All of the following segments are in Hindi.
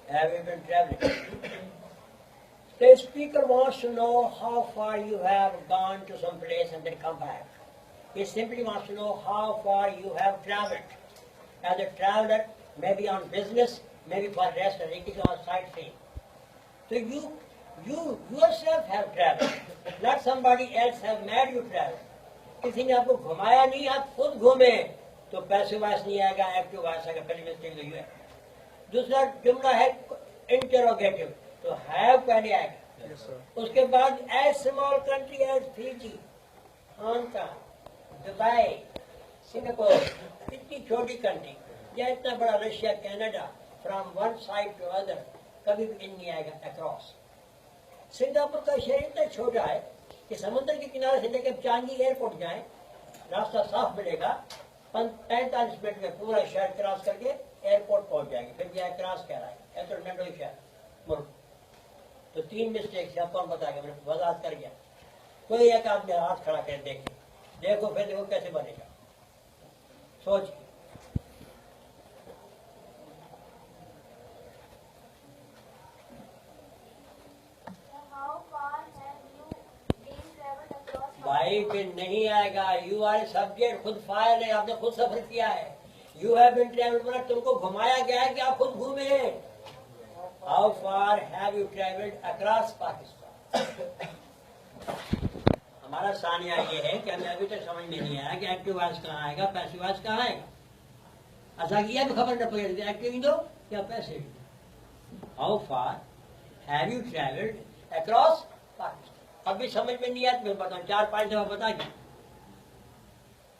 Have you been traveling? The speaker wants to know how far you have gone to some place and then come back. He simply wants to know how far you have traveled. As a traveler, maybe on business, maybe for rest or it is on sightseeing. So you yourself have traveled, not somebody else have made you travel. किसी ने आपको घुमाया नहीं, आप खुद घूमे, तो पैसिव वॉइस नहीं आएगा, एक्टिव वॉइस आएगा। पहली मिस्टेक यही है। दूसरा जुमला है इंटरोगेटिव, तो हैव पहले आएगा। yes, उसके बाद as small country as Fiji, Hong Kong, Dubai, Singapore, इतनी छोटी कंट्री, या इतना बड़ा Russia, Canada, from one side to other, कभी भी इन नहीं आएगा अक्रॉस। सिंगापुर का शहर इतना छोटा है कि समुद्र के किनारे से लेकर चांगी एयरपोर्ट जाएं, रास्ता साफ मिलेगा, 45 मिनट में पूरा शहर क्रॉस करके एयरपोर्ट पहुंच जाएंगे। फिर भी क्रॉस कह रहा है, ऐसा नडो शहर मुल्क। तो 3 मिस्टेक से आपको बताएगा, मैंने वजाहत कर गया। कोई एक आदमी हाथ खड़ा कर देखे, देखो फिर देखो कैसे बनेगा, सोच। भाई फिर नहीं आएगा, यू आर सब्जेक्ट, खुद फाइल है, आपने खुद सफर किया है। यू हैव बीन ट्रेवल्ड, तुमको घुमाया गया है कि आप खुद घूमे हैं। How far have you travelled across Pakistan. हमारा सानिया ये है कि हमें अभी तक समझ में नहीं आया कि एक्टिव वॉइस कहाँ आएगा, पैसिव वॉइस कहाँ आएगा। ऐसा किया तो खबर न पड़ी एक्टिव ही दो या passive. How far have you travelled across Pakistan. अभी समझ में नहीं आया, मैं बताऊं, 4-5 दफा बता दी।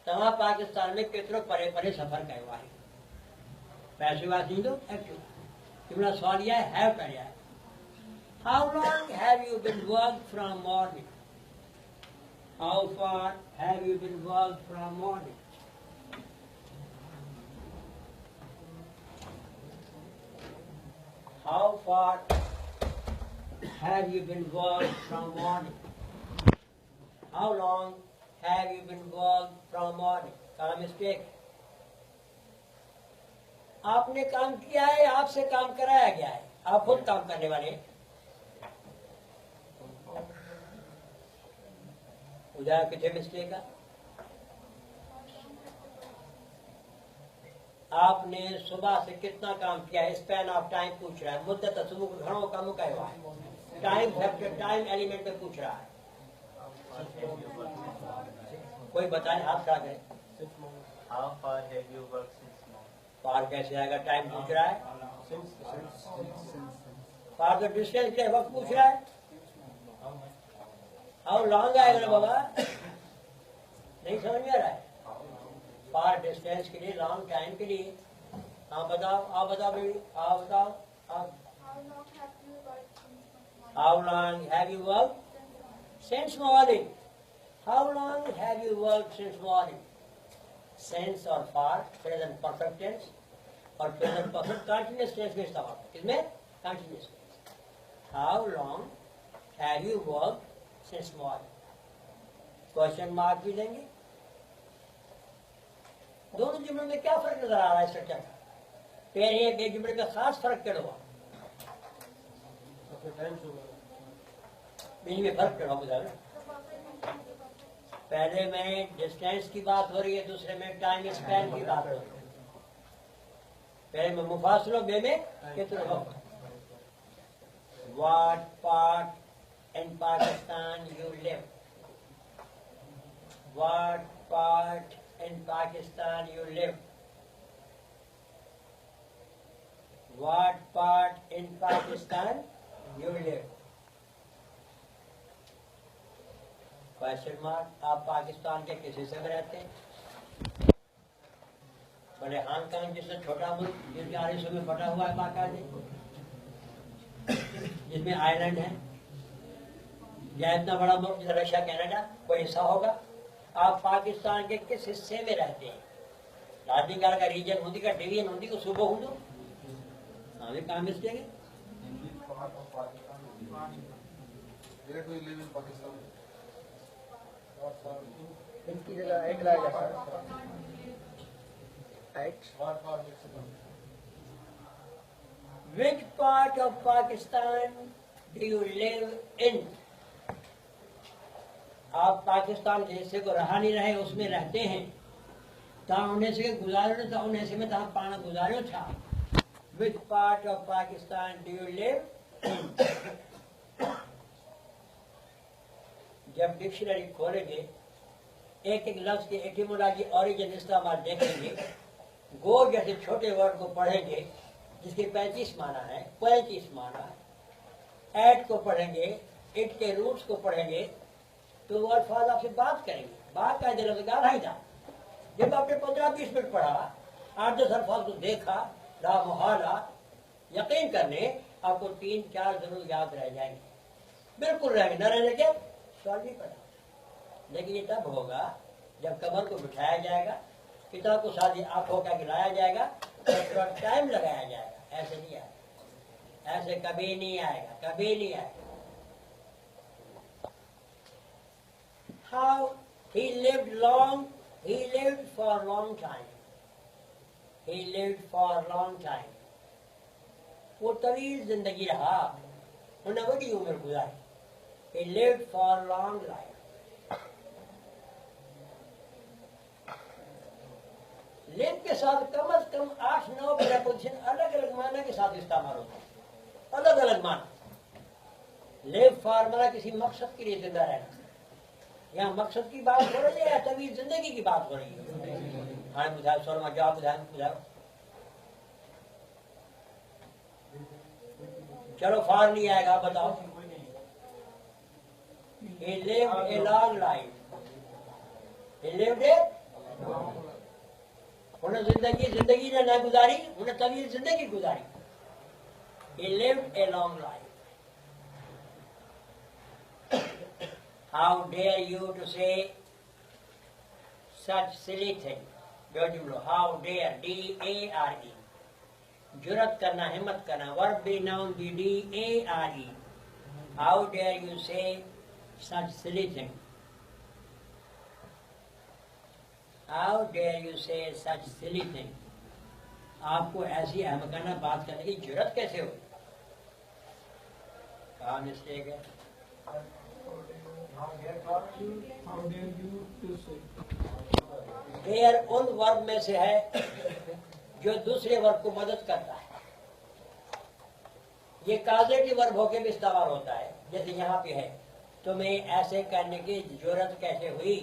तमाम पाकिस्तान में कितने परे परे सफर कयो है। पैसिव वॉइस नहीं दो, एक्टिव। तुम्हारा सवाल यह है, हैव पहले है। How long have you been work from morning. How far have you been work from morning. How far have you been worked from morning? How long have you been worked from morning? काम मिस्टेक। आपने काम किया है, आपसे काम कराया गया है, आप खुद काम करने वाले। उधर कितने मिस्टेक है। आपने सुबह से कितना काम किया है, स्पैन ऑफ टाइम पूछ रहा है। मुद्दत सुबह को घणो कम कयो है, टाइम फैक्टर, टाइम एलिमेंट में पूछ रहा है। कोई बताए, हाथ खड़ा करें। How far have you worked since morning? पार कैसे आएगा, टाइम पूछ रहा है। पार तो डिस्टेंस के वक्त पूछ रहा है। हाउ लॉन्ग आएगा ना बाबा, नहीं समझ में आ रहा है। पार डिस्टेंस के लिए, लॉन्ग टाइम के लिए। हाँ बताओ, आप बताओ बेबी, आप बताओ आप। How long have you worked since morning? How long have you worked since morning? Since और for present perfect tense और present perfect continuous tense में इस्तेमाल होता है। किसमें? Continuous tense. How long have you worked since morning? Question mark भी देंगे। दोनों जुमलों में क्या फर्क नजर आ रहा है स्ट्रक्चर का? पहले एक जुमले का खास फर्क क्या हुआ? में फर्क क्या हुआ? पहले में डिस्टेंस की बात हो रही है, दूसरे में टाइम स्पैन की बात हो रही है। पहले में मुफासलों में कितना? What part in Pakistan you live? What part in Pakistan you live? What part in Pakistan you live? Question mark. आप पाकिस्तान के किस हिस्से में रहते हैं? बड़े हांगकांग जैसे छोटा मुल्क जिसके 4 हिस्सों में बटा हुआ है बाकायदे, जिसमें आइलैंड है, या इतना बड़ा मुल्क जैसे रशिया, कनाडा, कोई हिस्सा होगा। आप पाकिस्तान के किस हिस्से में रहते हैं? राजनीतिकार का रीजन होती का डिवीजन होती को सूबा हो दो। हाँ, कहाँ मिस्टेक है? इसकी जगह एट लाएगा sir. Eight Which part of Pakistan do you live in? आप पाकिस्तान के हिस्से को रहा नहीं रहे, उसमें रहते हैं। तहाँ उन्हें से गुजारो था, उन्हें से में तहाँ पाना गुजारो था। Which part of Pakistan do you live? जब डिक्शनरी खोलेंगे, एक एक लफ्ज की एटिमोलॉजी ओरिजिन इस्तेमाल देखेंगे, गो जैसे छोटे वर्ड को पढ़ेंगे जिसके 35 माना है, 35 माना है। एट को पढ़ेंगे, इट के रूट्स को पढ़ेंगे, तो वो अल्फाज आपसे बात करेंगे। बात का दिलगार ही था। जब आपने 15-20 मिनट पढ़ा, 8-10 अल्फाज को देखा, ला मुहाला, यकीन करने आपको 3-4 जरूर याद रह जाएंगे, बिल्कुल रहेंगे। न रहने के सवाल नहीं पड़ा। लेकिन ये तब होगा जब कमर को बिठाया जाएगा, किताब को साथ आंखों का गिराया जाएगा, थोड़ा टाइम लगाया जाएगा। ऐसे नहीं आएगा, ऐसे कभी नहीं आएगा, कभी नहीं आएगा। How he lived long, he lived for a long time. He lived for a long time. वो तवील जिंदगी रहा, उन्हें बड़ी उम्र गुजारी। He lived for a long life. Live के साथ कम से कम 8-9 प्रपोजिशन अलग अलग माना के साथ इस्तेमाल होता है, अलग अलग माना। लिव फार्मूला किसी मकसद के लिए जिंदा रहना। यहाँ मकसद की बात हो रही है या तवील जिंदगी की बात हो रही है? हाँ बुझाओ, शर्मा जवाब बुझाओ। चलो फार नहीं आएगा, बताओ। He lived a long life. He lived a उन्हें जिंदगी ने न गुजारी, उन्हें तवील जिंदगी गुजारी। He lived a long life. How dare you to say such silly thing? Beautiful. How dare, D-A-R-E. जुरत करना, हिम्मत करना, verb B noun B D-A-R-E. How dare you say such silly thing? How dare you say such silly thing? आपको ऐसी अहमकाना बात करने की जुरत कैसे हो? कहाँ मिस्टेक है? डेयर उन वर्ब में से है जो दूसरे वर्ब को मदद करता है। ये काजेटिव वर्ब होके भी इस्तेमाल होता है। जैसे यहाँ पे है, तुम्हें ऐसे करने की जरूरत कैसे हुई?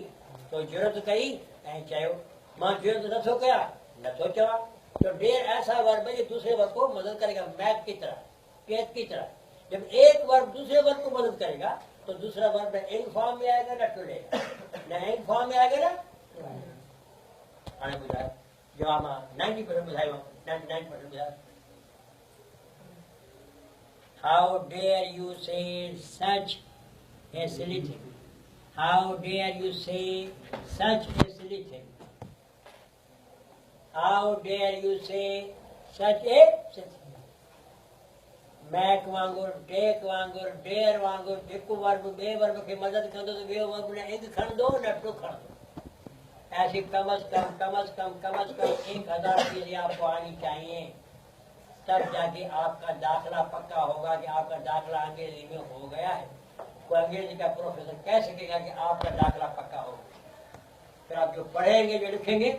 तो जरूरत कही नहीं चाहो, मां जरूरत न सो गया न सोचा। तो डेयर ऐसा वर्ब है जो दूसरे वर्ब को मदद करेगा, मैप की तरह, केस की तरह। जब एक वर्ब दूसरे वर्ब को मदद करेगा तो दूसरा वर्ब इन फॉर्म में आएगा ना टुडेगा, न इन फॉर्म में आएगा ना। आने बुझाए जवाब 90% बुझाए, 99% बुझाए। How dare you say such a silly thing? How dare you say such a silly thing? How dare you say such a silly thing? Make वांगुर, टेक वांगुर, डेयर वांगुर, हिकु वर्ब बे वर्ब की मदद कर दो तो वे वर्ब ने एक खण दो न टू खण दो। ऐसी कम अज कम 1000 चीजें आपको आनी चाहिए, तब जाके आपका दाखिला पक्का होगा कि आपका दाखिला अंग्रेजी में हो गया है। कोई अंग्रेजी का प्रोफेसर कह सकेगा कि आपका दाखिला पक्का होगा। फिर आप जो पढ़ेंगे, जो लिखेंगे,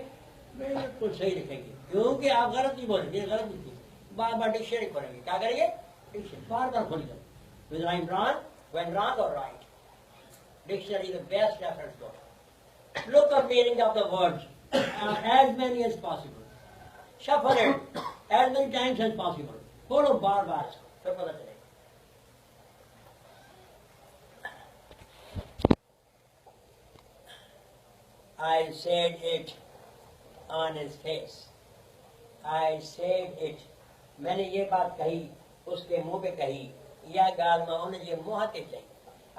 बिल्कुल सही लिखेंगे, क्योंकि आप गलत नहीं बोलेंगे, गलत नहीं। बार बार डिक्शनरी खोलेंगे, क्या करेंगे? बार बार खोलेंगे। Whether I'm wrong, when wrong or right. Dictionary is the best reference book. Look up meaning of the words, as many as possible. Shuffle it as many times as possible. खोलो बार बार, फिर पता चलेगा। I said it on his face. I said it. मैंने ये बात कही, उसके मुंह पे कही, या गाल में उन्हें ये मुंह के चाहिए।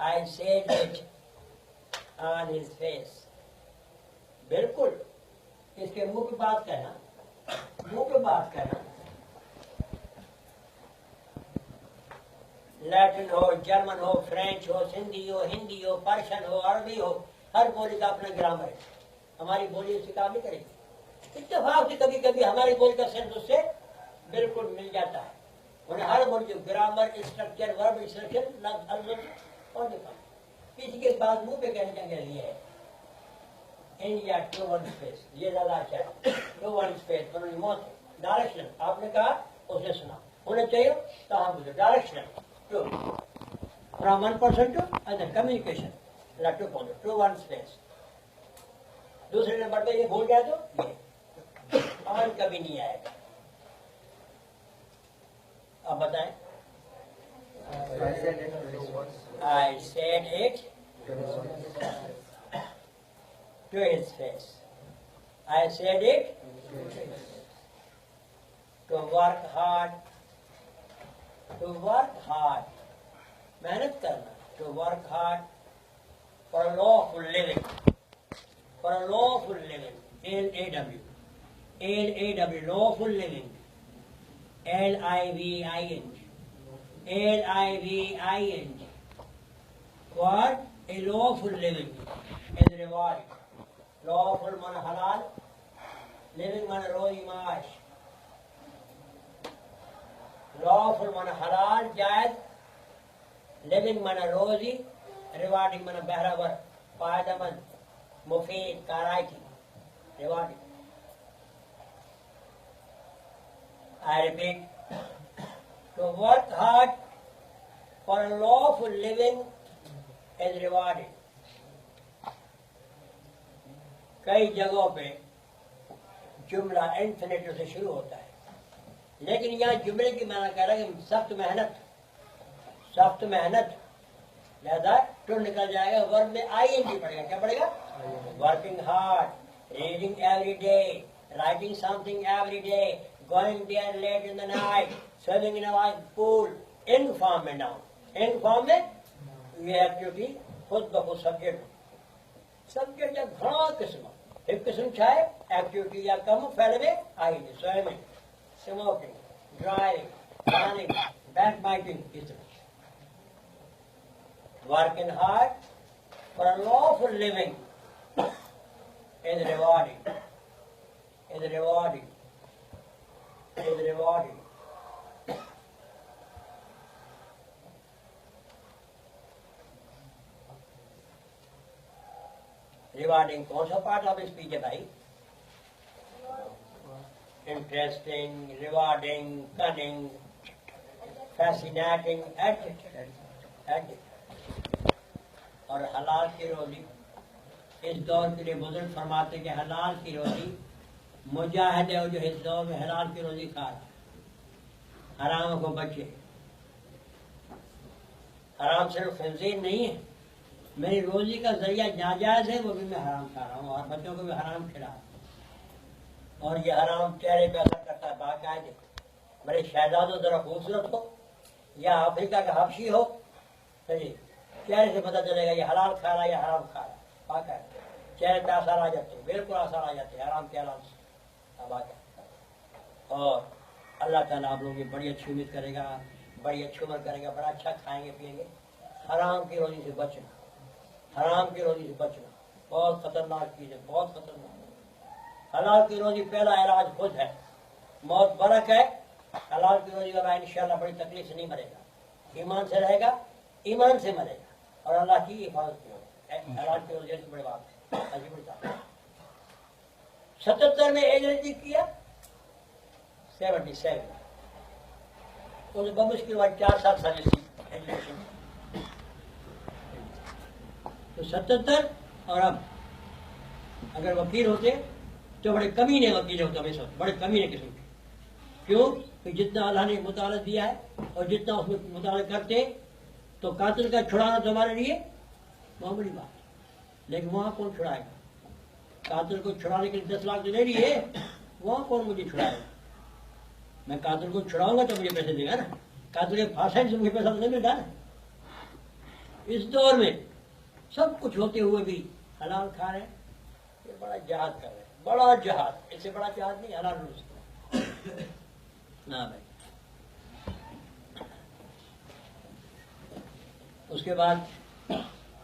I said it on his face. बिल्कुल इसके मुंह पे बात करना, मुंह पे बात करना। लैटिन हो, जर्मन हो, फ्रेंच हो, सिंधी हो, हिंदी हो, पर्शियन हो, अरबी हो, हर बोली का अपना ग्रामर है। हमारी बोली उससे काम नहीं करेगी। इत्तेफाक से कभी कभी हमारी बोली का सेंस उससे बिल्कुल मिल जाता है। उन्हें हर वर्ड जो ग्रामर स्ट्रक्चर वर्ब इंस्ट्रक्शन और किसी के बाद मुंह पे कहने के लिए है इंडिया टू वन स्पेस, ये ज्यादा अच्छा है। टू वन स्पेस पर मौत डायरेक्शन आपने कहा उसने सुना होना चाहिए तो हम बोले direction to from one person to other communication to point to one space. दूसरे नंबर पे ये भूल गया तो ये और कभी नहीं आएगा। अब बताएं। I said it to his face. I said it to work hard. To work hard. मेहनत करना. To work hard for a lawful living. For a lawful living. L-A-W. L-A-W. Lawful living. L-I-V-I-N. L-I-V-I-N. What? A lawful living is reward. Lawful man halal, living man rozi maash. Lawful man halal jaiz, living man rozi, rewarding man behravar, faydaman, mufeed, karaiti, rewarding. I repeat, to work hard for a lawful living is rewarded. कई जगहों पे जुमला इन्फिनेटिव से शुरू होता है, लेकिन यहाँ जुमले की माना कह रहा है कि सख्त मेहनत लिहाजा टू निकल जाएगा। वर्ब में आईएनजी पड़ेगा। क्या पड़ेगा? Working hard, reading every day, writing something every day, going there late in the night, swimming in a pool. In form में नाउन, इन फॉर्म में ये एक्टिविटी खुद ब खुद सब्जेक्ट या घना किस्म एक किस्म चाहे एक्टिविटी या कम फैले में आएगी। Swimming, smoking, driving, planning, back biting, इस तरह working hard for a lawful living is rewarding, is rewarding, is rewarding. Rewarding कौन सा पार्ट ऑफ स्पीच है भाई? इंटरेस्टिंग, रिवार्डिंग, कनिंग, फैसिनेटिंग, और हलाल की रोजी। इस दौर के लिए बुजुर्ग फरमाते कि हलाल की रोजी मुजाहिद है जो इस दौर में हलाल की रोजी खा रहा, हराम को बचे। हराम सिर्फ खंजीर नहीं है, मेरी रोजी का जरिया नाजायज है, वो भी मैं हराम खा रहा हूँ और बच्चों को भी हराम खिला रहा हूँ। और ये हराम चेहरे पे असर करता है बाकायदे। मेरे शहजादों जरा खूबसूरत हो या अफ्रीका का हबशी हो, चलिए चेहरे से पता चलेगा ये हलाल खा रहा है या हराम खा रहा है। बाकायदे चेहरे पे असर आ जाते हैं, बिल्कुल असर आ जाते हैं हराम के हलाल से। और अल्लाह ताला आप लोगों की बड़ी अच्छी उम्मीद करेगा, बड़ी अच्छी उम्र करेगा, बड़ा अच्छा खाएंगे पिएंगे। हराम की रोजी से बचना, हराम की रोजी से बचना बहुत खतरनाक चीज है, बहुत खतरनाक। हलाल की रोजी पहला इलाज खुद है, मौत बरक है। हलाल की रोजी वाला इंशाल्लाह बड़ी तकलीफ से नहीं मरेगा, ईमान से रहेगा, ईमान से मरेगा और अल्लाह की हिफाजत की होगी। हलाल की रोजी की बड़ी बात है। अजीब 77 में एज नजदीक किया, 77 उस बमुश्किल बाद 4-7 साल एजुकेशन तो 77। और अब अगर वकील होते तो बड़े कमीने वकील होते हमेशा, बड़े कमीने किस्म के। क्यों? कि जितना अल्लाह ने मुताला दिया है और जितना उसमें मुताला करते तो कातिल का छुड़ाना तो हमारे लिए मामूली बात, लेकिन वहां कौन छुड़ाएगा? कातिल को छुड़ाने के लिए 10 लाख तो ले लिए, वहां कौन मुझे छुड़ाएगा? मैं कातिल को छुड़ाऊंगा तो मुझे पैसे देगा ना, कातिल के फांसी से मुझे पैसा तो नहीं मिलता ना। इस दौर में सब कुछ होते हुए भी हलाल खा रहे हैं, ये बड़ा जहाद कर रहे हैं, बड़ा जहाद। इससे बड़ा जहाद नहीं हलाल रोज़ ना भाई। उसके बाद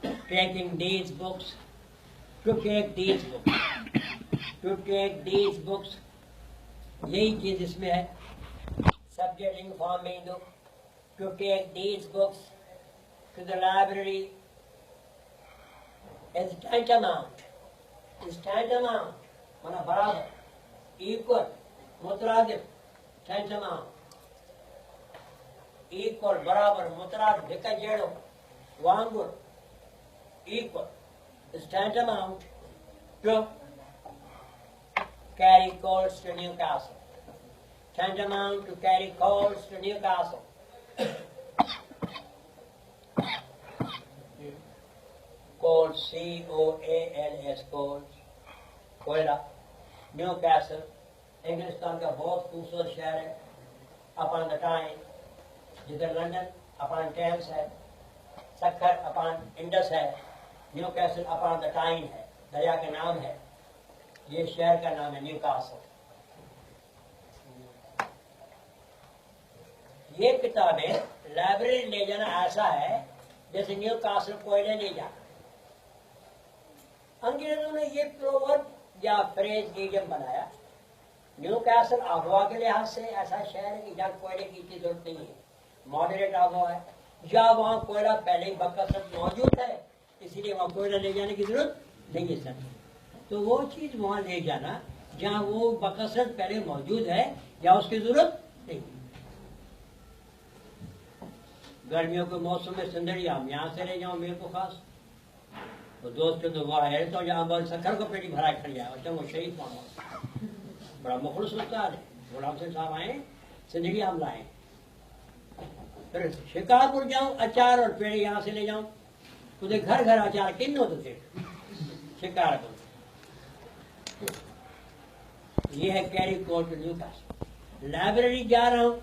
taking these books, to take these books, to take these books, यही चीज इसमें है। subject informing you to take these books to the library is tantamount. Is tantamount. Mana barabar. Equal. Mutradif. Tantamount. Equal. Barabar. Mutrad. Vikajedo. Wangur. Equal. Is tantamount to carry coals to Newcastle. Tantamount to carry coals to Newcastle. Coals, C-O-A-L-S, coals, कोयला, न्यूकैसल, इंग्लिस्तान का बहुत खूबसूरत शहर है, अपॉन द टाइम, जिधर लंदन अपॉन टेम्स है, सक्खर अपॉन इंडस है, न्यूकैसल अपॉन द टाइम है, दरिया का नाम है, ये शहर का नाम है न्यूकासल। ये किताबें लाइब्रेरी ले जाना ऐसा है जैसे न्यूकासल कोयले ले जाना। अंग्रेजों ने ये प्रोवर्ब या फ्रेज इडियम बनाया। न्यूकासल आबहवा के लिहाज से ऐसा शहर है कि जहाँ कोयले की इतनी जरूरत नहीं है, मॉडरेट आबहवा है, या वहाँ कोयला पहले ही बकसरत मौजूद है, इसीलिए वहाँ कोयला ले जाने की जरूरत नहीं है सर। तो वो चीज वहाँ ले जाना जहाँ वो बकसरत पहले मौजूद है या उसकी जरूरत नहीं। गर्मियों के मौसम में सिंदड़ी आम यहाँ से ले जाओ मेरे को खास, तो दोस्त तो वहाँ है तो जहाँ बल सखर को पेटी भरा खड़ जाए और वो शहीद मानो बड़ा मुखलस होता है। गुलाम सिंह साहब आए, सिंदड़ी आम लाए, फिर शिकारपुर जाऊं अचार और पेड़ यहाँ से ले जाऊं, तुझे घर घर अचार किन हो तुझे शिकारपुर। ये है कैरी कोर्ट न्यूकासल। लाइब्रेरी जा रहा हूँ,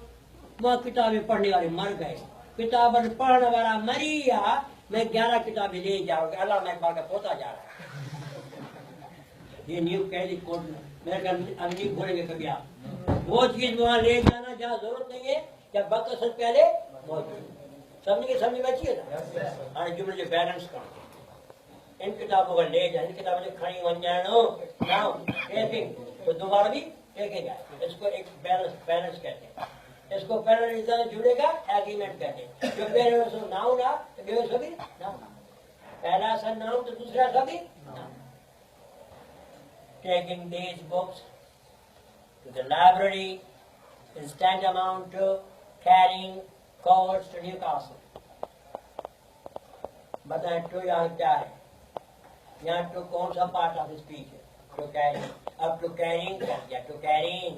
वहाँ किताबें पढ़ने वाले मर गए, किताबें पढ़ने वाला मरी या मैं 11 किताबें ले जाऊंगा, अल्लाह मैं इकबाल का पोता जा रहा है। ये न्यू कैरी कोर्ट में मेरे घर अब नहीं भूलेंगे कभी आप। वो चीज वहाँ ले जाना जहाँ जरूरत नहीं है या बकसर पहले मौजूद। समझ के समझ में अच्छी है ना। हाँ जुमले जो बैलेंस कर इन किताबों का ले जाए, इन किताबों से खड़ी बन जानो नाउ टेकिंग तो दोबारा भी टेकेगा। इसको एक बैलेंस कहते हैं। इसको पैरलिज्म जुड़ेगा एग्रीमेंट कहते हैं। जो पहले सो नाउ ना तो सभी नाउ, पहला सा नाउ तो दूसरा सभी now. Taking these books to the library is tantamount to carrying coals to Newcastle. बताएं टू यहाँ क्या है? यहाँ टू कौन सा पार्ट ऑफ स्पीच है? To carrying. अब टू कैरिंग कर दिया, टू कैरिंग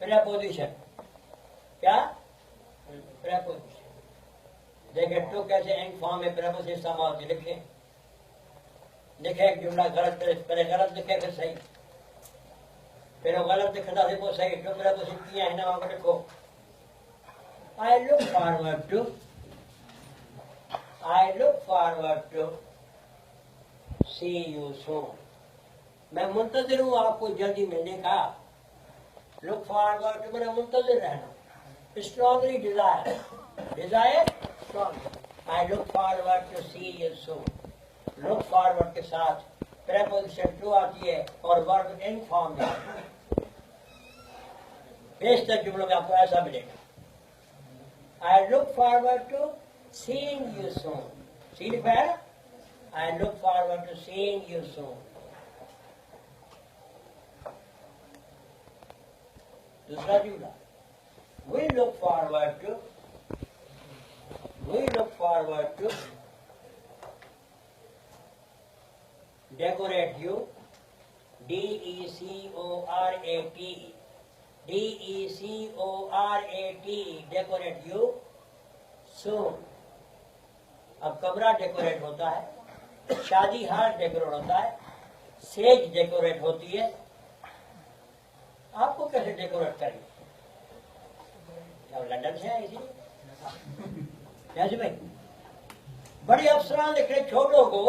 प्रेपोजिशन। क्या प्रेपोजिशन? देखिए टू कैसे एंड फॉर्म में प्रेपोजिशन समाज लिखे। लिखे एक जुमला गलत, पहले गलत लिखे फिर सही, फिर वो गलत लिखता है वो सही। टू प्रेपोजिशन किया है ना, वहां पर लिखो I look forward to see you soon. मैं मुंतजिर हूँ आपको जल्दी मिलने का। लुक फॉरवर्ड टू मेरा मुंतजिर रहना। Strongly desire strong। I look forward to see you soon। look forward के साथ preposition to आती है और verb in form में। बेशतर जुमलों में आपको ऐसा मिलेगा। I look forward to seeing you soon। See लिखा है? I look forward to seeing you soon। दूसरा जुमला we look forward to decorate you, D-E-C-O-R-A-T-E, decorate you soon। अब कमरा डेकोरेट होता है, शादी हाल डेकोरेट होता है, सेज डेकोरेट होती है। आपको कैसे डेकोरेट करेंगे? लंदन से है इसीलिए कैसे भाई बड़े अफसरान लिख रहे छोटों को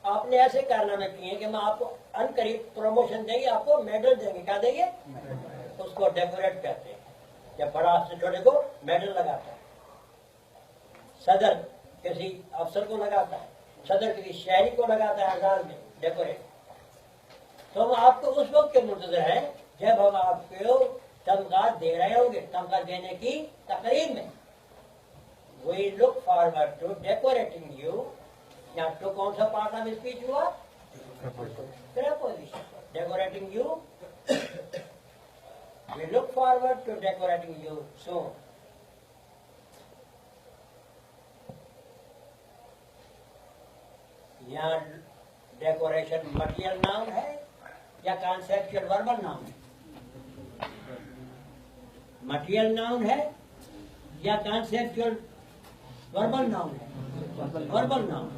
आपने ऐसे कारनामे किए कि मैं आपको अनकरीब प्रमोशन देंगे, आपको मेडल देंगे। क्या देंगे? उसको डेकोरेट कहते हैं। जब बड़ा से छोटे को मेडल लगाता है, सदर किसी अफसर को लगाता है, सदर किसी शहरी को लगाता है, आजाद में डेकोरेट। तो हम आपको उस वक्त के मुंतजर हैं जब हम आपको तनख्वाह दे रहे होंगे, तनख्वाह देने की तकरीर में। We look forward to decorating you. यहाँ तो कौन सा पार्ट ऑफ स्पीच हुआ? Preposition. Decorating you. We look forward to decorating you soon. यहाँ डेकोरेशन मटेरियल नाउन है या कॉन्सेप्चुअल वर्बल नाउन है? मटेरियल नाउन है या कॉन्सेप्चुअल वर्बल नाउन है? Verbal noun,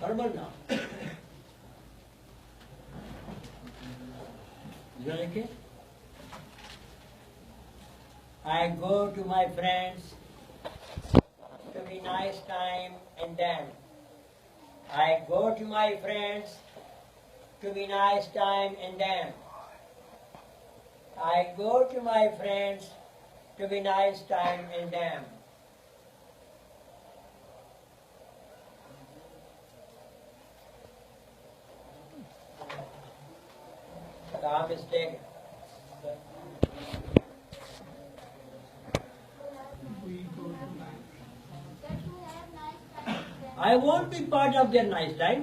verbal noun. देखिए, I go to my friends to be nice time and then. I go to my friends to be nice time and then. I go to my friends to be nice time and then. कहाँ mistake? I won't be part of their nice time.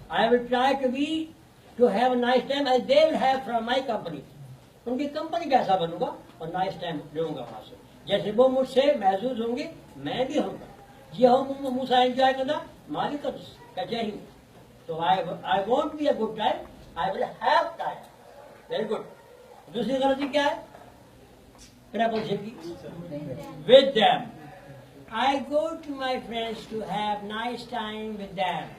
I will try to have a nice time as they will have from my company. उनकी कंपनी कैसा बनूंगा और नाइस टाइम लूंगा वहां से, जैसे वो मुझसे महसूस होंगे मैं भी होऊंगा। ये हम मुझसे एंजॉय करना मालिक का जय हिंद। तो I want be a good time, I will have time. Very good. दूसरी गलती क्या है? प्रपोजिशन की with them. I go to my friends to have nice time with them.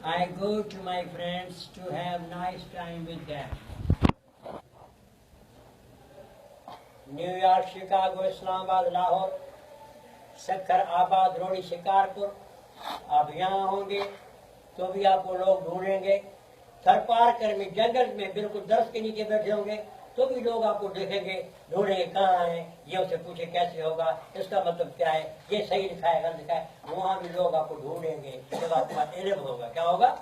I go to my friends to have nice time with them. New York, Chicago, Islamabad, Lahore, Sukkur, आबाद, रोड़ी, शिकारपुर, आप यहाँ होंगे तो भी आपको लोग ढूंढेंगे। थर पार कर में जंगल में बिल्कुल दर्श के नीचे बैठे होंगे तो भी लोग आपको देखेंगे, ढूंढेंगे कहाँ है, ये उसे पूछे कैसे होगा, इसका मतलब क्या है, ये सही लिखा है गलत लिखा है। वहां भी लोग आपको ढूंढेंगे जब आपका इल्म होगा। क्या होगा?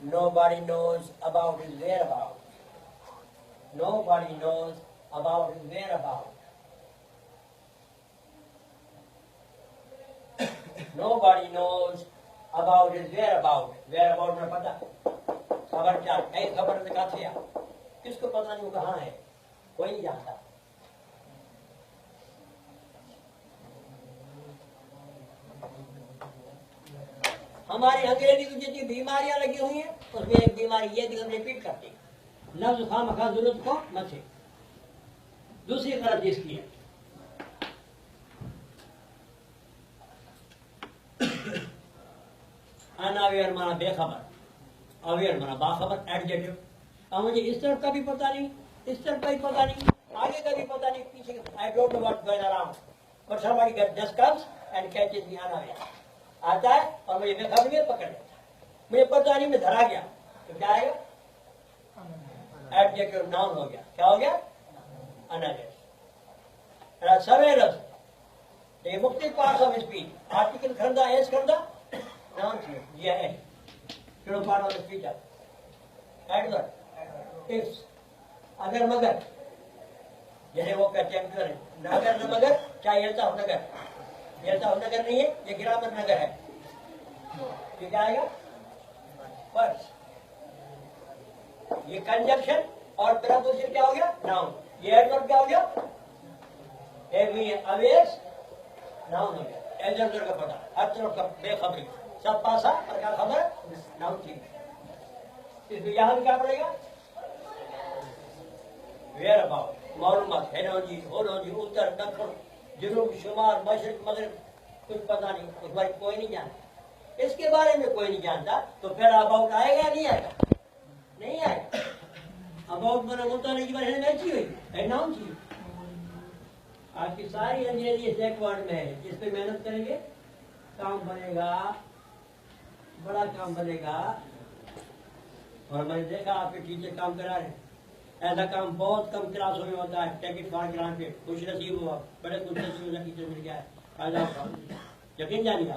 Nobody knows about his whereabouts. Nobody knows about his whereabouts. Nobody knows about his whereabouts. Whereabouts में पता, खबर क्या, कई खबर से कहा किसको पता नहीं कहाँ है, कोई नहीं जानता। हमारी अंग्रेजी की जितनी बीमारियां लगी हुई हैं उसमें एक बीमारी ये थी, हम रिपीट करते हैं लफ्ज खामखा जरूरत को मत से। दूसरी तरफ इसकी है अनअवेयर माना बेखबर, अवेयर माना बाखबर, एडजेक्टिव। अब मुझे इस तरफ का भी पता नहीं, इस तरफ का भी पता नहीं, आगे का भी पता नहीं, पीछे I don't know what going around, but somebody just comes and catches me unaware. आता है और मुझे बेखबर में पकड़ लेता है, मुझे पता नहीं, मैं धरा गया तो क्या आएगा? एडजेक्टिव नाउन हो गया। क्या हो गया? अनअवेयर। सवेरस ये मुख्तलिफ parts of speech, article Khardah, S Khardah, noun थी ये है चलो पार्ट ऑफ स्पीच है। एडवर्ब, इफ्स, अगर मगर, जैसे वो कहते हैं नगर न मगर, क्या येलता हो नगर, येलता हो नगर नहीं है, ये गिरामर नगर है। ये क्या आएगा? वर्ड्स। ये कंजक्शन और प्रपोजिशन क्या हो गया? नाउन। ये एडवर्ब क्या हो गया? अवेयर्स नाउन हो गया। एडवर्ब का पता, हर तरफ का बेखबरी, सब पासा और क्या खबर? नाउन थी। इसमें यहां भी क्या पड़ेगा? वेयर अबाउट, मालूमात, हेनोजी, होनोजी, उत्तर, दक्षिण, जुनूब, शुमार, मशरिक, मगरिब, कुछ पता नहीं, उस बारे कोई नहीं जानता। इसके बारे में कोई नहीं जानता तो फिर अबाउट आएगा या नहीं आएगा? नहीं आएगा। अबाउट बना होता नहीं, बारे में अच्छी हुई नाउन थी। आपकी सारी अंग्रेजी इस एक वर्ड में है, जिस पे मेहनत करेंगे काम बनेगा, बड़ा काम बनेगा। और मैंने देखा आपके टीचर काम करा रहे हैं, ऐसा काम बहुत कम क्लासों में होता है। टेक इट फॉर ग्रांटेड, खुश नसीब हुआ, बड़े खुश नसीब टीचर मिल गया है। यकीन जानिए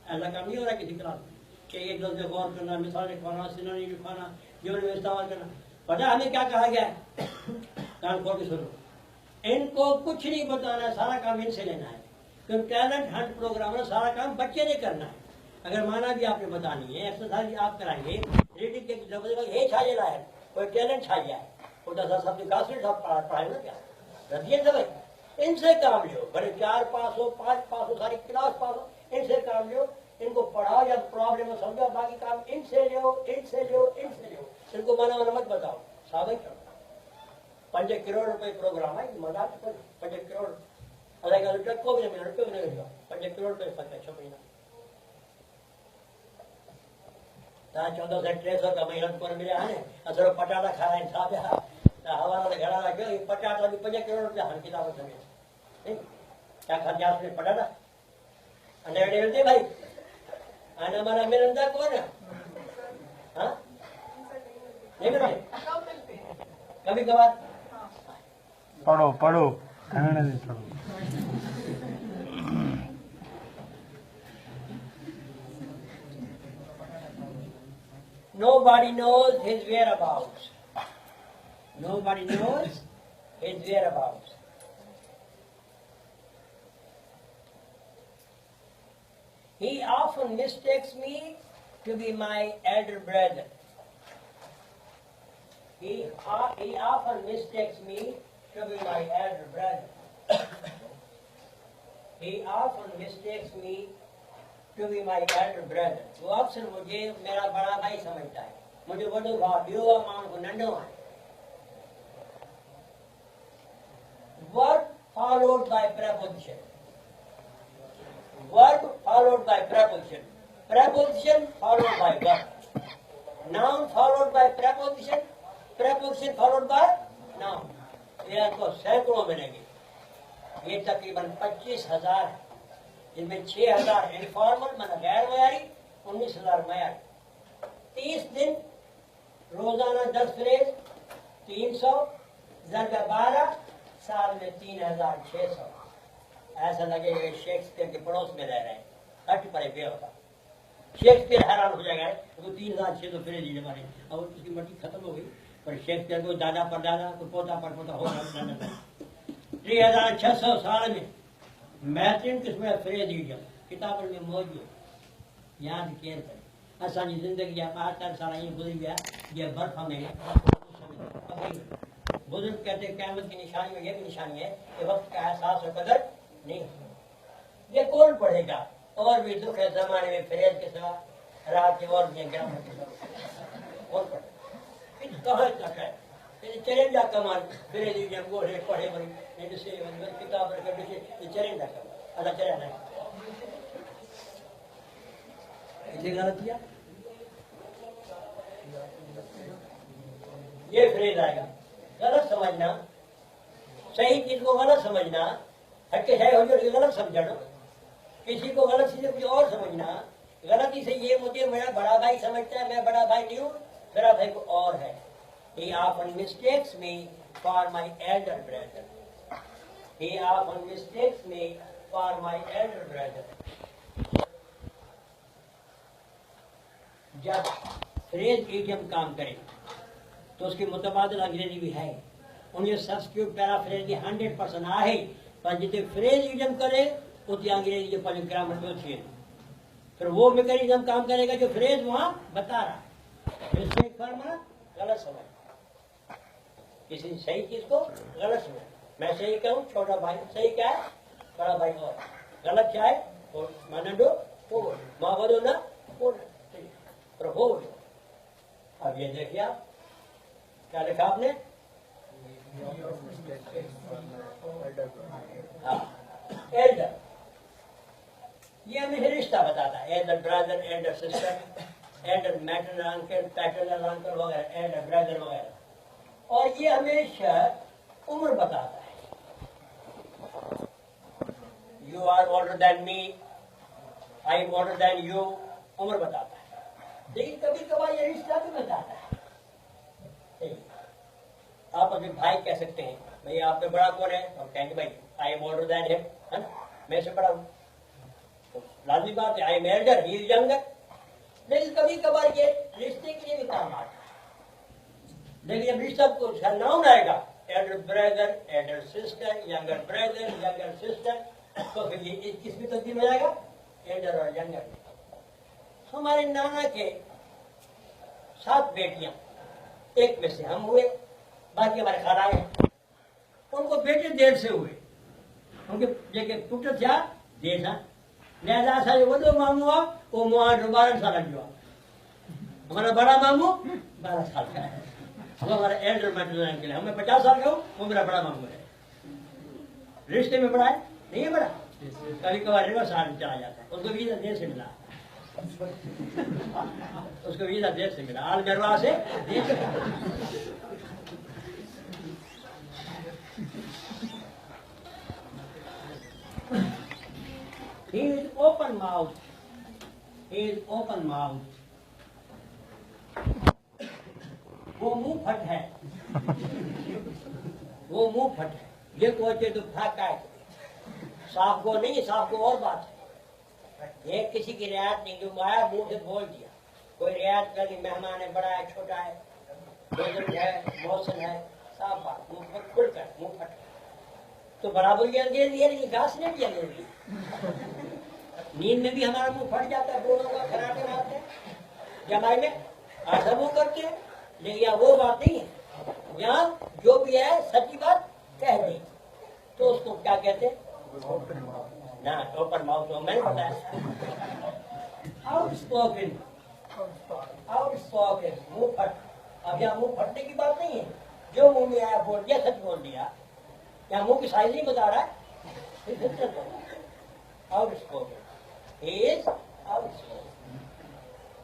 ऐसा काम नहीं हो रहा किसी क्लास में कि एक लफ्ज़ पे गौर करना, मिसाल लिखवाना, सिनोनी लिखवाना, जुमले में इस्तेमाल करना। पता हमें क्या कहा गया है? कान खोल के सुनो, इनको कुछ नहीं बताना, सारा काम इनसे लेना है। क्योंकि टैलेंट हंट प्रोग्राम में सारा काम बच्चे ने करना है। अगर माना भी आपने बतानी है, एक्सरसाइज आप कराएंगे, रीडिंग के ये छा जेला है, कोई टैलेंट छा गया है, वो 10 सब निकासी सब पढ़ाए ना क्या रखिए सब इनसे काम लो, भले 4 पास हो 5 पास हो, सारी क्लास पास हो, इनसे काम लो, इनको पढ़ाओ या प्रॉब्लम समझो, बाकी काम इनसे लो, इनसे लो, इनसे लो। इनको मना मत बताओ, साबित करो। 5 करोड़ रुपए प्रोग्राम है, मजाक 5 करोड़ अगर रुपये को भी नहीं मिलेगा, 5 करोड़ रुपये 6 महीना 14 से 1300 का महीना को मिला है। असर पटाटा खाया इंसाफ है, हवाला घड़ा रखे पटाटा भी 5 करोड़ रुपया हर किताब समझे क्या खर्चा उसने पटाटा अंडे मिलते भाई आना हमारा मिलता कौन है? हाँ नहीं मिलते कभी कभार पढ़ो पढ़ो कहने दे पढ़ो। Nobody knows his whereabouts. Nobody knows his whereabouts. He often mistakes me to be my elder brother. He often mistakes me to be my elder brother. He often mistakes me to be my elder brother. वो अक्सर मुझे मेरा बड़ा भाई समझता है, मुझे बड़ो भाई बियो मां को नंढो है। Word followed by preposition. Word followed by preposition. Preposition followed by verb. Noun followed by preposition. Preposition followed by noun. ये आपको सैकड़ों मिलेंगे। ये तकरीबन 25,000 है, जिनमें 6,000 इनफॉर्मल मतलब गैर मयारी, 19,000 मयारी। 30 दिन रोजाना 10 फ्रेज, 300 ज़रबे 12 साल में 3,600। ऐसा लगेगा शेक्सपियर के पड़ोस में रह रहे हैं, हट पड़े बेवफा। शेक्सपियर हैरान हो जाएगा, तो 3,600 फ्रेज ही हमारे, अब उसकी मर्जी खत्म हो गई। पर शेक्सपियर को दादा परदादा को पोता पर पोता हो गया। 3,600 साल में बेहतरीन किस्म फ्रेज ईडियम किताबन में मौजूद, याद केयर करें। असांजी जिंदगी जा 5-4 साल ईअं गुज़री विया जीअं बर्फ़ में। बुजुर्ग कहते क़यामत की निशानी में ये भी निशानी है कि वक्त का एहसास और कदर नहीं। ये कौन पढ़ेगा? और भी दुख है जमाने में फ्रेज के सिवा, रात के और भी ग्रामर के सिवा कौन पढ़े? कहाँ तक है चैलेंजा कमाल फ्रेज ईडियम गोढ़े पढ़े बड़ी किताब रखे चैलेंजा कमाल अदा चैलेंज है गलत किया। ये फ्रेज आएगा, गलत समझना, सही चीज को गलत समझना, हटके है हो जो गलत समझना, किसी को गलत चीज कुछ और समझना, गलती से ये मुझे मेरा बड़ा भाई समझता है, मैं बड़ा भाई नहीं हूँ, मेरा भाई को और है। He often mistakes me for my elder brother. He often mistakes me for my elder brother. जब फ्रेज इडियम काम करे तो उसकी मुतबादिल अंग्रेजी भी है, उन्हें सब्स्टिट्यूट पैराफ्रेज 100% आहे, पर जिते फ्रेज इडियम करे उतनी अंग्रेजी जो पंहिंजो ग्रामर में थी, फिर वो मैकेनिज्म काम करेगा जो फ्रेज वहां बता रहा है। मिस्टेक फॉर्मूला गलत समझ, किसी सही चीज को गलत समझ। मैं सही कहूँ छोटा भाई, सही क्या है बड़ा भाई, और गलत क्या है मानडो हो माँ बदो ना हो हो। अब ये देखिए आप क्या लिखा आपने, एल्डर, ये हमें रिश्ता बताता है, elder brother, elder sister, elder maternal uncle, paternal uncle वगैरह, एल्डर ब्रदर वगैरह। और ये हमेशा उम्र बताता है, you are older than me, I am older than you, उम्र बताता है। लेकिन कभी कभार ये रिश्ता भी बताता है। आप अपने भाई कह सकते हैं भाई आप पे बड़ा कौन है, और कहेंगे भाई आई एम ओल्डर देन हिम, है ना, मैं से बड़ा हूं, तो लाजमी बात है, I am Elder, he is younger. लेकिन कभी कभार ये रिश्ते के लिए भी काम आता है। लेकिन जब रिश्ता को नाउन आएगा, Elder brother, elder sister, younger brother, younger sister, तो फिर ये किस में तब्दील हो जाएगा, एल्डर और यंगर। हमारे नाना के 7 बेटियां, एक में से हम हुए, बाकी हमारे खालाए हैं। उनको बेटे देर से हुए, उनके जेके पुत्र था देर था, लिहाजा असांजो वॾो मामू आहे वो मुआ 12 साल जो आहे। हमारा बड़ा मामू 12 साल का है। हम हमारे एल्डर मैट्रिमोनियल के लिए, हमें 50 साल का हूँ, वो मेरा बड़ा मामू है। रिश्ते में बड़ा है, नहीं है बड़ा, कभी कभार रिवर्स हाल चला जाता है। उसको वीजा देर से मिला, उसको वीजा देर से मिला, आल गरवा से देर से मिला। He is open mouth. He is open mouth. वो मुंह फट है, वो मुंह फट है। ये कोचे तो फाका है, साफ को नहीं, साफ को और बात है। ये किसी की रियायत नहीं, जो आया मुंह से बोल दिया। कोई रियायत कर दी, मेहमान है, बड़ा है, छोटा है, बुजुर्ग है, मौसम है, साफ बात, मुंह फट खुलकर, मुंह फट। तो बराबर की अंधेर दिया, लेकिन घास ने भी अंधेर दी। नींद में भी हमारा मुंह फट जाता है, दोनों का खराटे मारते हैं, जमाई में आधा मुंह करते हैं। लेकिन यहाँ वो बात नहीं है, यहाँ जो भी है सच्ची बात कह दी तो उसको क्या कहते हैं ना, ओपन माउथ। मैंने बताया आउटस्पोकन, आउटस्पोकन, मुंह फट। अब यहाँ मुंह फटने की बात नहीं है, जो मुंह में आया बोल दिया, सच बोल दिया। यहाँ मुंह की साइज नहीं बता रहा है, आउटस्पोकन, he is outspoken।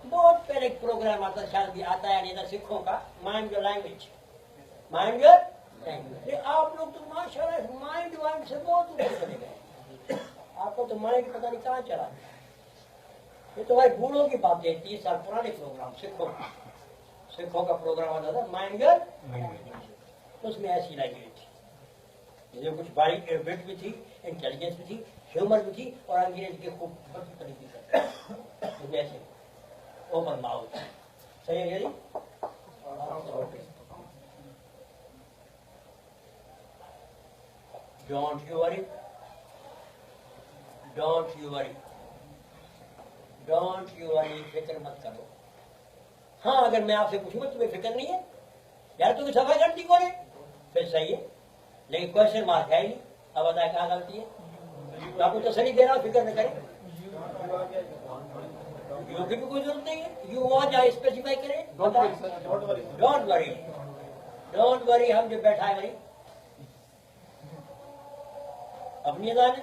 बहुत पहले एक प्रोग्राम आता, शायद भी आता है नहीं था, सिखों का, mind your language, mind your language. आप लोग तो माशाल्लाह माइंड वाइंड से बहुत ऊपर चले गए, आपको तो माइंड पता नहीं कहाँ चला। ये तो भाई बूढ़ों की बात है, 30 साल पुराने प्रोग्राम, सिखों का प्रोग्राम आता था, माइंड योर लैंग्वेज। उसमें ऐसी लैंग्वेज थी, जो कुछ बारीक विट भी थी, इंटेलिजेंस भी थी, ह्यूमर भी थी, और अंग्रेज के खूब तरीके से जैसे ओपन माउथ। सही है जी? Don't you worry, don't you worry, don't you worry, फिक्र मत करो। हाँ, अगर मैं आपसे पूछूंगा तुम्हें फिक्र नहीं है यार, तुम्हें सफाई गलती कौन है, फिर सही है, लेकिन क्वेश्चन मार्क है ही नहीं। अब बताया कहाँ गलती है, तो आपको तसल्ली दे रहा हूँ, फिक्र न करें। यू की भी कोई जरूरत नहीं है, यू वहाँ जाए स्पेसिफाई करें, डोंट वरी, डोंट वरी। हम जो बैठा है वही अपनी अदान है।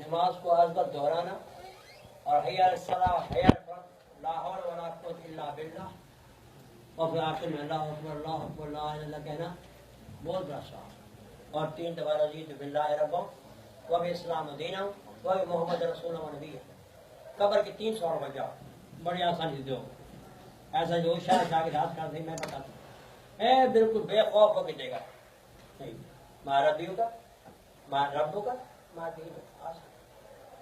नमाज को आज बार दोहराना और हय्या सलाह, हय्या ला हौल वला कुव्वत इल्ला बिल्लाह, और फिर आखिर में अल्लाहु अकबर, अल्लाहु अकबर, ला इलाहा इल्लल्लाह कहना बहुत बड़ा सवाब। और 3 दफा रज़ीतु बिल्लाहि रब्बन व बिस्लाम दीना व मोहम्मद रसूलन व नबिय्या। कब्र के 3 सवाल बन जाओ, बड़ी आसानी से दो। ऐसा जो शायद जाके रात का मैं बताता हूँ, बिल्कुल बेखौफ होकर देगा। नहीं, माँ रब्बियों का, माँ रब्बों का, माँ दीन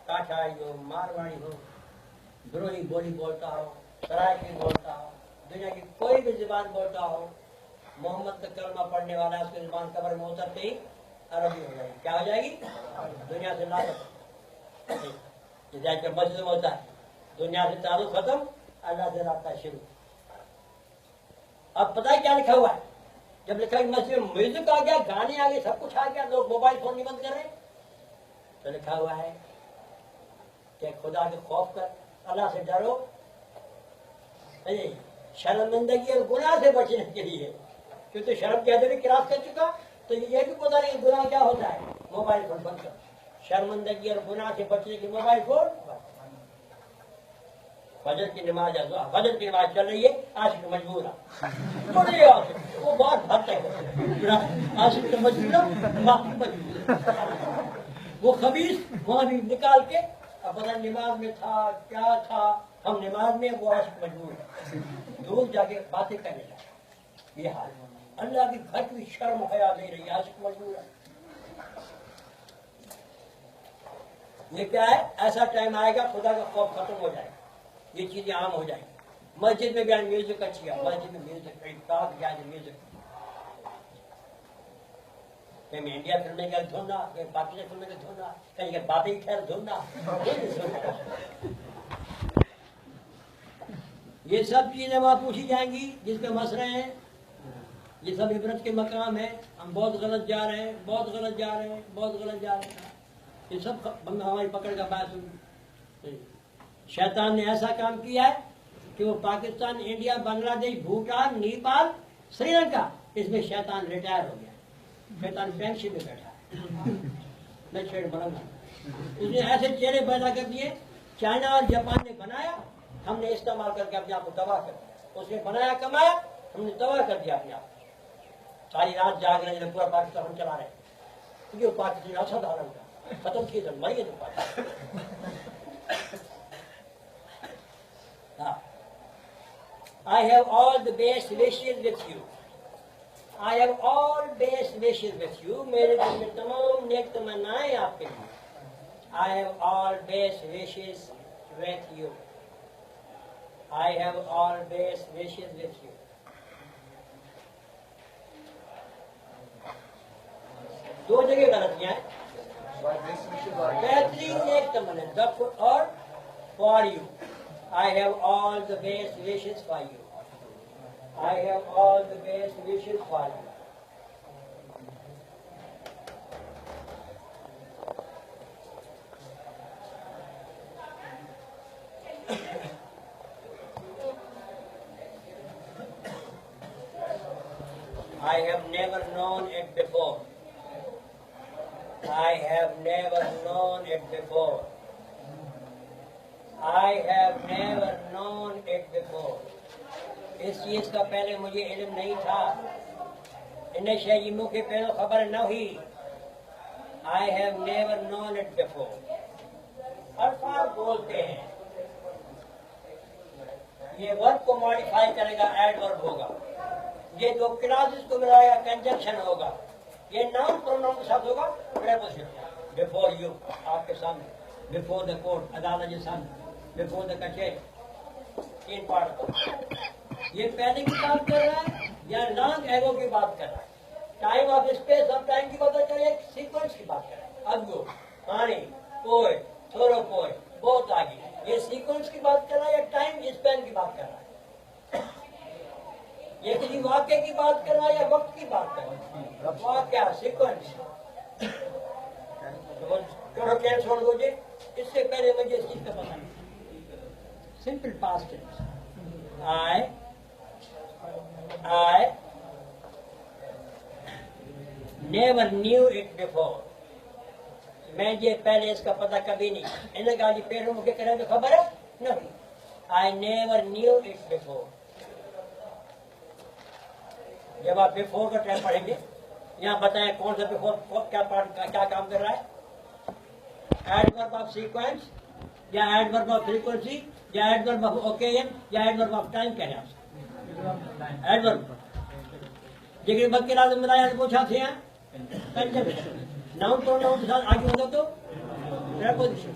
काठाई हो, मारवाड़ी हो, द्रोही बोली बोलता हो, सरायकी बोलता हो, दुनिया की कोई भी जुबान बोलता हो, मोहम्मद का कलमा पढ़ने वाला उसकी जुबान कब्र में उतरते ही अरबी हो जाएगी। क्या हो जाएगी? दुनिया से लालच। जैसे मस्जिद में होता है, दुनिया से ताल्लुक खत्म, अल्लाह से रास्ता शुरू। अब पता है क्या लिखा हुआ है? जब लिखा है मस्जिद में म्यूजिक आ गया, गाने आ गए, सब कुछ आ गया, लोग मोबाइल फोन नहीं बंद कर रहे, तो लिखा हुआ है कि खुदा के खौफ कर, अल्लाह से डरो, नहीं, शर्मिंदगी और गुनाह से बचने के लिए, क्योंकि शर्म के हद में क्रॉस कर चुका, तो ये भी पता नहीं गुनाह क्या होता है। मोबाइल फोन बंद कर, शर्मिंदगी और गुनाह से बचने के मोबाइल फोन। फजर की नमाज फजर की नमाज चल रही है, आशिक मजबूर बड़े वो बहुत भरते हैं, आशिक मजबूर वो खबीस वहां भी निकाल के अब पता नमाज में था क्या था, हम नमाज में, वो आशिक मजबूर दूर जाके बातें करने लगे। ये हाल अल्लाह की घर की शर्म हया नहीं रही, आशिक मजबूर है। ये क्या है, ऐसा टाइम आएगा खुदा का खौफ खत्म हो जाएगा, ये चीजें आम हो जाएंगी। मस्जिद में भी म्यूजिक अच्छी है, मस्जिद में म्यूजिक कहीं इंडिया फिल्म का धुनना, कहीं पाकिस्तान फिल्म का धुनना, कहीं बातें ही खैर धुनना। ये सब चीजें वहां पूछी जाएंगी जिसके मसले हैं। ये सब इबरत के मकाम है। हम बहुत गलत जा रहे हैं, बहुत गलत जा रहे हैं, बहुत गलत जा रहे हैं। ये सब हमारी पकड़ का बात होगी। शैतान ने ऐसा काम किया है कि वो पाकिस्तान, इंडिया, बांग्लादेश, भूटान, नेपाल, श्रीलंका, इसमें शैतान रिटायर हो गया। शैतान पेंशन में बैठा है। मैं शेर बनूंगा। उसने ऐसे चेहरे पैदा कर दिए, चाइना और जापान ने बनाया, हमने इस्तेमाल करके अपने आप को तबाह कर दिया। उसने बनाया, कमाया, हमने तबाह कर दिया अपने आप को। सारी रात जाग रहे हैं, पूरा पाकिस्तान हम चला रहे हैं, क्योंकि वो पाकिस्तान असाधारण था, खत्म किए थे, मरिए थे Pakistan. I have all the best wishes with you. I have all best wishes with you. मेरे दिल में तमाम नेक तमन्नाएं आपके लिए। I have all best wishes with you. I have all best wishes with you. दो जगह गलतियां हैं। बेहतरीन नेक तमन्ना और for you. I have all the best wishes for you. I have all the best wishes for you. I have never known it before. I have never known it before. I have never known it before. इस चीज का पहले मुझे इल्म नहीं था, इन्हें शहीमों के पहले खबर न हुई। I have never known it before. अल्फाज बोलते हैं, ये वर्ब को मॉडिफाई करेगा, एडवर्ब होगा। ये दो क्लासेस को मिलाएगा, कंजंक्शन होगा। ये नाउन प्रोनाउन के साथ होगा, प्रेपोजिशन। बिफोर यू, आपके सामने, बिफोर द कोर्ट, अदालत के सामने, बिफोर द कचेरी, तीन पार्ट। ये पहले की बात कर रहा है या लॉन्ग एगो की बात कर रहा है? Time of space of time की बात कर रहा है, सीक्वेंस की बात कर रहा है। अगो, पानी, पोए, थोरो पोए, बहुत आगे। ये सीक्वेंस की बात कर रहा है या टाइम स्पेन की बात कर रहा है? ये किसी वाक्य की बात कर रहा है या वक्त की बात कर रहा है? वाक्य, सीक्वेंस। तो क्या छोड़ दो जी, इससे पहले मुझे इस चीज का पता नहीं। Simple past tense. I never knew it before. मैं ये पहले इसका पता कभी नहीं। इन्हें कहा जी पेड़ मुझे करें तो खबर है नहीं। I never knew it before. जब आप बिफोर का टाइम पढ़ेंगे, यहाँ बताएं कौन सा बिफोर क्या पार्ट क्या काम कर रहा है? एडवर्ब ऑफ सीक्वेंस या एडवर्ब ऑफ फ्रीक्वेंसी या एडवर्ब ऑफ ओकेजन या एडवर्ब ऑफ टाइम कह रहे हैं? एडवर्ब जिक्र बद के लाज़िम बनाया तो पूछा थे नाउन प्रोनाउन के साथ आगे होता तो प्रेपोजिशन।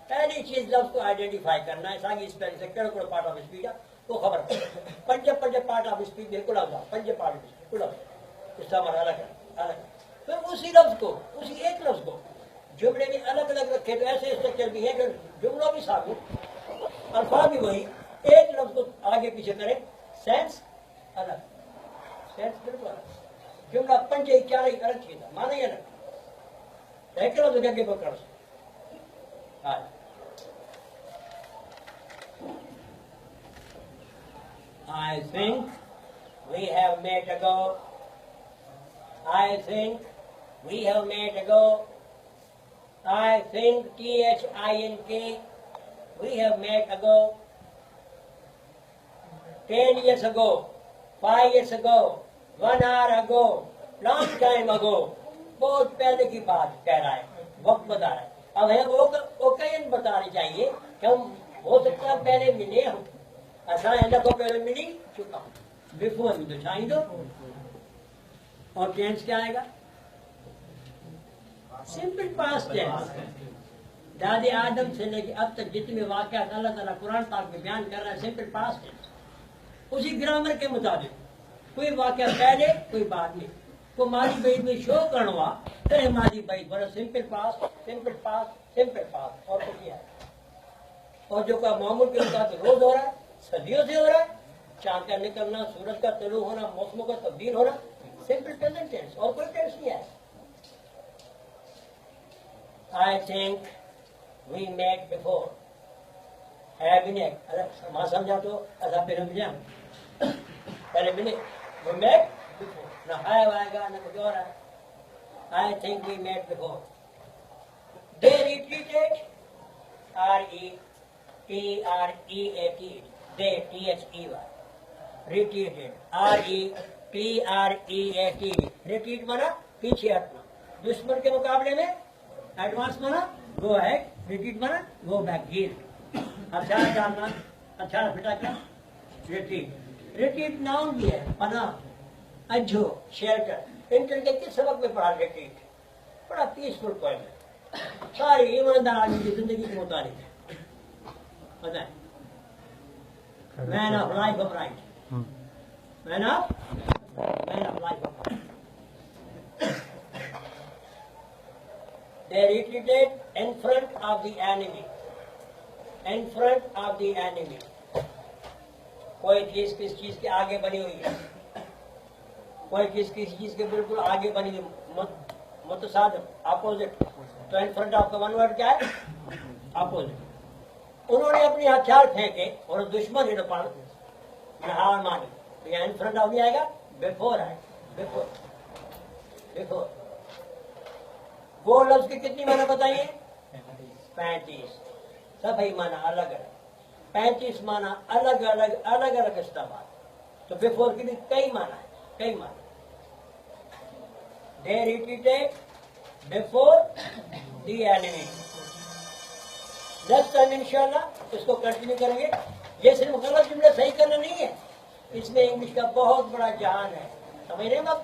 पहली चीज लफ्ज को आइडेंटिफाई करना है। सागी स्पेलिंग से केड़ो पार्ट ऑफ स्पीच है वो खबर पंज पार्ट ऑफ स्पीच में कुल पंज पार्ट ऑफ कुल इस्तेमाल अलग अलग। फिर उसी लफ्ज को, उसी एक लफ्ज को जुमले में अलग अलग रखे तो ऐसे स्ट्रक्चर भी है कि जुमलों भी साबित, अल्फाज भी वही, एक लफ्ज को आगे पीछे करें, सेंस अलग, सेंस बिल्कुल अलग। जुमला पंजे चार ही अलग चीज है, माना ही अलग। एक लफ्ज आगे पकड़ से I think we have met ago. I think we have met ago. I think THINK we have met ago. 10 years ago, 5 years ago, 1 hour ago, long time ago. बहुत पहले की बात कह रहा है, वक्त बता रहा है। अब है वो ओकेजन बतानी चाहिए कि हम हो सकता है पहले मिले हम, ऐसा है ना, को पहले मिली चुका बिफोर तो छाई दो। और टेंस क्या आएगा? Simple past tense. दादे आदम से लेके अब तक जितने वाक़या अल्लाह ताला कुरान पाक में बयान कर रहा है, सिंपल पास्ट टेंस, उसी ग्रामर के मुताबिक। कोई वाक़या पहले कोई बाद में, को मादी बैठ में शो करवा तेरे मादी बैठ बड़ा simple past, simple past, simple past. और कुछ है? और जो का मामूल के मुताबिक रोज हो रहा है, सदियों से हो रहा है, चांद का निकलना, सूरज का तलु होना, मौसमों का तब्दील होना, सिंपल प्रेजेंट टेंस। और कोई टेंस नहीं है। I think we met before है भी नहीं। अरे मां समझा तो ऐसा फिर हम जाए पहले भी नहीं, वो मेट बिफोर ना है आएगा ना कुछ और है। I think we met before. They retreated RETREAT they THEY retreated RETREAT retreat माना पीछे हटना, दुश्मन के मुकाबले में एडवांस माना गो अहेड, रिट्रीट माना गो बैक हील। हथियार डालना, हथियार फिटाना, रिट्रीट। रिट्रीट नाउन भी है, पना, अज्जो, शेल्टर। इंटर के किस सबक में पढ़ा रिट्रीट? बड़ा पीसफुल पॉइंट है, सारी ईमानदार आदमी की जिंदगी के मुताबिक पता है। Man of life of right, man of life of right. They retreated in front of the enemy. In front of the enemy. कोई चीज किस चीज के आगे बनी हुई है, कोई चीज किसी चीज के बिल्कुल आगे बनी हुई, मुतसादिम, अपोजिट। तो इन फ्रंट ऑफ का वन वर्ड क्या है? अपोजिट। उन्होंने अपने हथियार फेंके और दुश्मन हिड़ पर हार मानी। तो यहाँ इन फ्रंट ऑफ भी आएगा, बिफोर है, बिफोर, बिफोर। वो लफ्ज की कितनी माना बताइए? 35। सभी माना अलग अलग, 35 माना अलग अलग, अलग अलग इस्तेमाल। तो बिफोर की भी कई माना है, कई माना। They retreated before the enemy. Next time इंशाल्लाह इसको कंटिन्यू करेंगे। ये सिर्फ गलत जुमले सही करना नहीं है, इसमें इंग्लिश का बहुत बड़ा जहान है, समझ रहे हैं आप?